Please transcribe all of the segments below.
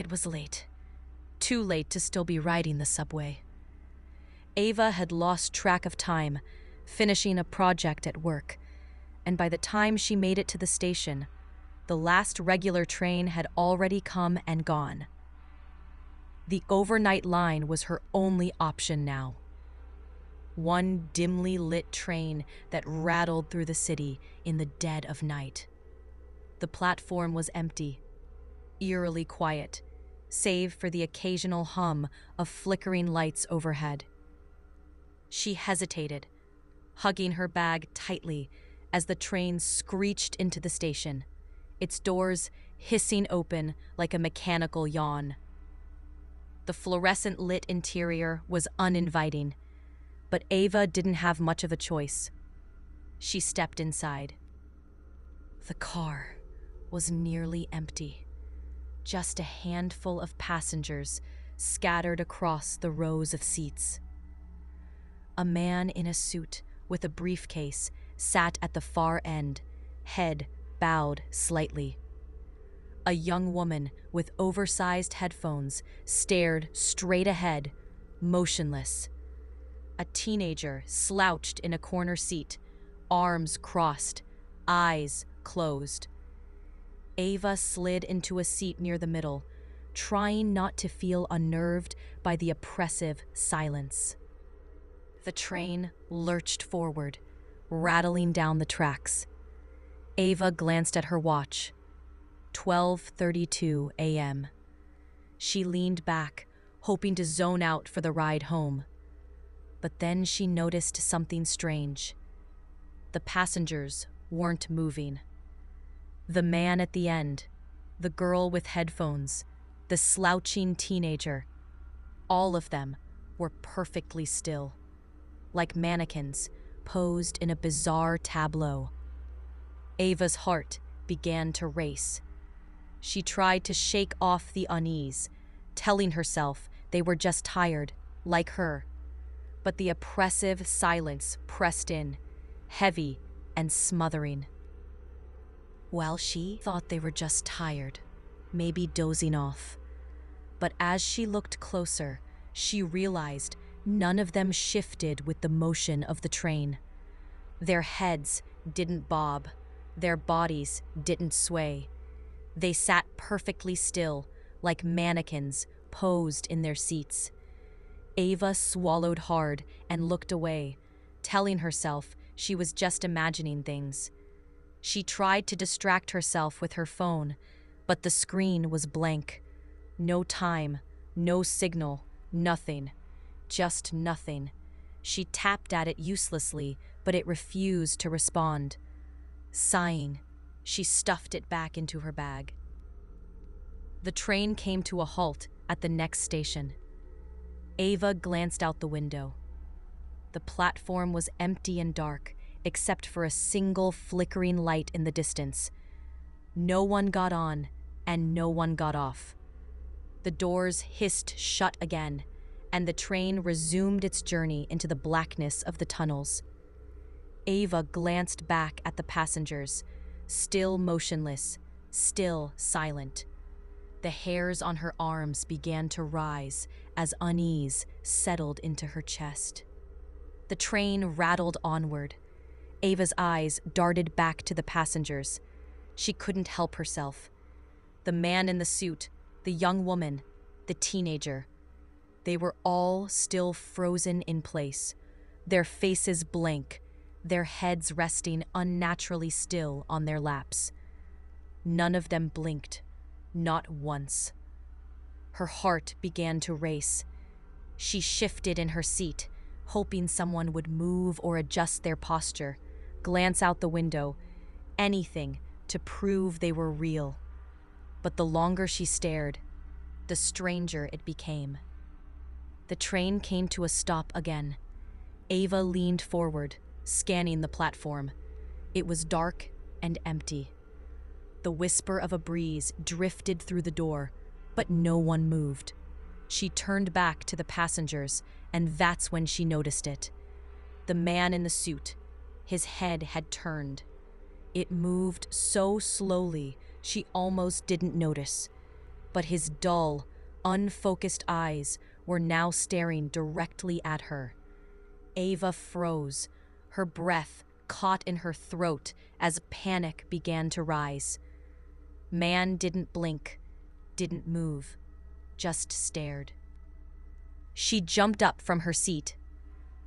It was late. Too late to still be riding the subway. Ava had lost track of time, finishing a project at work, and by the time she made it to the station, the last regular train had already come and gone. The overnight line was her only option now. One dimly lit train that rattled through the city in the dead of night. The platform was empty, eerily quiet, save for the occasional hum of flickering lights overhead. She hesitated, hugging her bag tightly as the train screeched into the station, its doors hissing open like a mechanical yawn. The fluorescent-lit interior was uninviting, but Ava didn't have much of a choice. She stepped inside. The car was nearly empty. Just a handful of passengers scattered across the rows of seats. A man in a suit with a briefcase sat at the far end, head bowed slightly. A young woman with oversized headphones stared straight ahead, motionless. A teenager slouched in a corner seat, arms crossed, eyes closed. Ava slid into a seat near the middle, trying not to feel unnerved by the oppressive silence. The train lurched forward, rattling down the tracks. Ava glanced at her watch. 12:32 a.m. She leaned back, hoping to zone out for the ride home. But then she noticed something strange. The passengers weren't moving. The man at the end, the girl with headphones, the slouching teenager, all of them were perfectly still, like mannequins posed in a bizarre tableau. Ava's heart began to race. She tried to shake off the unease, telling herself they were just tired, like her. But the oppressive silence pressed in, heavy and smothering. Well, she thought they were just tired, maybe dozing off. But as she looked closer, she realized none of them shifted with the motion of the train. Their heads didn't bob, their bodies didn't sway. They sat perfectly still, like mannequins posed in their seats. Ava swallowed hard and looked away, telling herself she was just imagining things. She tried to distract herself with her phone, but the screen was blank. No time, no signal, nothing. Just nothing. She tapped at it uselessly, but it refused to respond. Sighing, she stuffed it back into her bag. The train came to a halt at the next station. Ava glanced out the window. The platform was empty and dark, except for a single flickering light in the distance. No one got on, and no one got off. The doors hissed shut again, and the train resumed its journey into the blackness of the tunnels. Ava glanced back at the passengers, still motionless, still silent. The hairs on her arms began to rise as unease settled into her chest. The train rattled onward. Ava's eyes darted back to the passengers. She couldn't help herself. The man in the suit, the young woman, the teenager. They were all still frozen in place, their faces blank, their heads resting unnaturally still on their laps. None of them blinked, not once. Her heart began to race. She shifted in her seat, hoping someone would move or adjust their posture, glance out the window, anything to prove they were real. But the longer she stared, the stranger it became. The train came to a stop again. Ava leaned forward, scanning the platform. It was dark and empty. The whisper of a breeze drifted through the door, but no one moved. She turned back to the passengers, and that's when she noticed it. The man in the suit, his head had turned. It moved so slowly, she almost didn't notice. but his dull, unfocused eyes were now staring directly at her. Ava froze, her breath caught in her throat as panic began to rise. Man didn't blink, didn't move, just stared. She jumped up from her seat,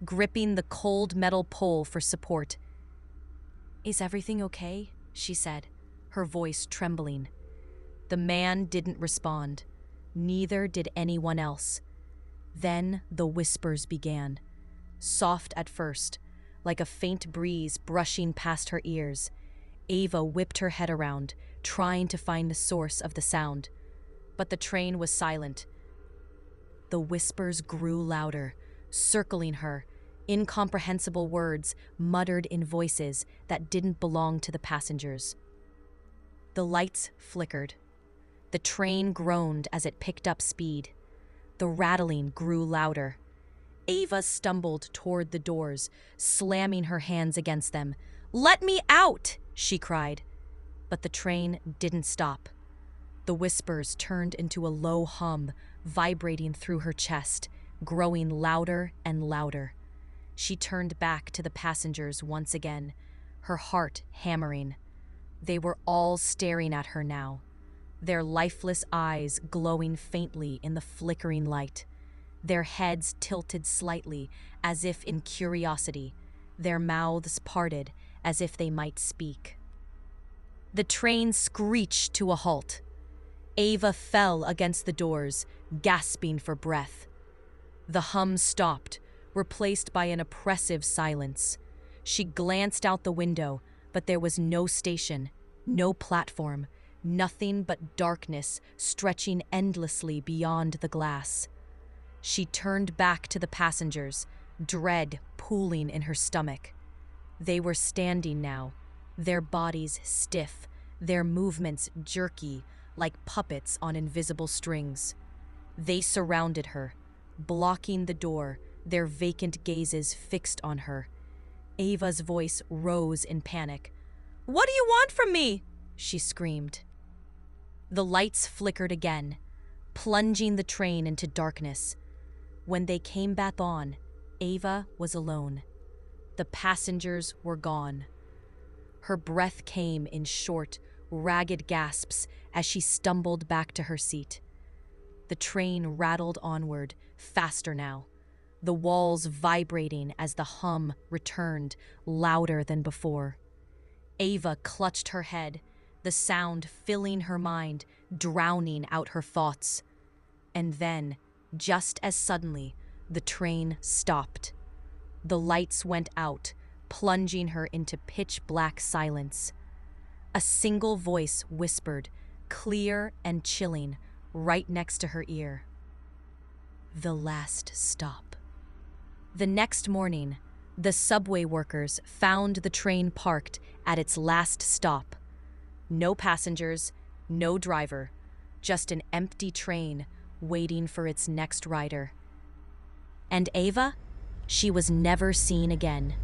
gripping the cold metal pole for support. "Is everything okay?" she said, her voice trembling. The man didn't respond. Neither did anyone else. Then the whispers began, soft at first, like a faint breeze brushing past her ears. Ava whipped her head around, trying to find the source of the sound. But the train was silent. The whispers grew louder, circling her, incomprehensible words muttered in voices that didn't belong to the passengers. The lights flickered. The train groaned as it picked up speed. The rattling grew louder. Ava stumbled toward the doors, slamming her hands against them. "Let me out!" she cried. But the train didn't stop. The whispers turned into a low hum, vibrating through her chest, growing louder and louder. She turned back to the passengers once again, her heart hammering. They were all staring at her now, their lifeless eyes glowing faintly in the flickering light, their heads tilted slightly as if in curiosity, their mouths parted as if they might speak. The train screeched to a halt. Ava fell against the doors, gasping for breath. The hum stopped, replaced by an oppressive silence. She glanced out the window, but there was no station, no platform, nothing but darkness stretching endlessly beyond the glass. She turned back to the passengers, dread pooling in her stomach. They were standing now, their bodies stiff, their movements jerky, like puppets on invisible strings. They surrounded her, blocking the door, their vacant gazes fixed on her. Ava's voice rose in panic. "What do you want from me?" she screamed. The lights flickered again, plunging the train into darkness. When they came back on, Ava was alone. The passengers were gone. Her breath came in short, ragged gasps as she stumbled back to her seat. The train rattled onward, faster now, the walls vibrating as the hum returned, louder than before. Ava clutched her head, the sound filling her mind, drowning out her thoughts. And then, just as suddenly, the train stopped. The lights went out, plunging her into pitch-black silence. A single voice whispered, clear and chilling, right next to her ear. The last stop. The next morning, the subway workers found the train parked at its last stop. No passengers, no driver, just an empty train waiting for its next rider. And Ava? She was never seen again.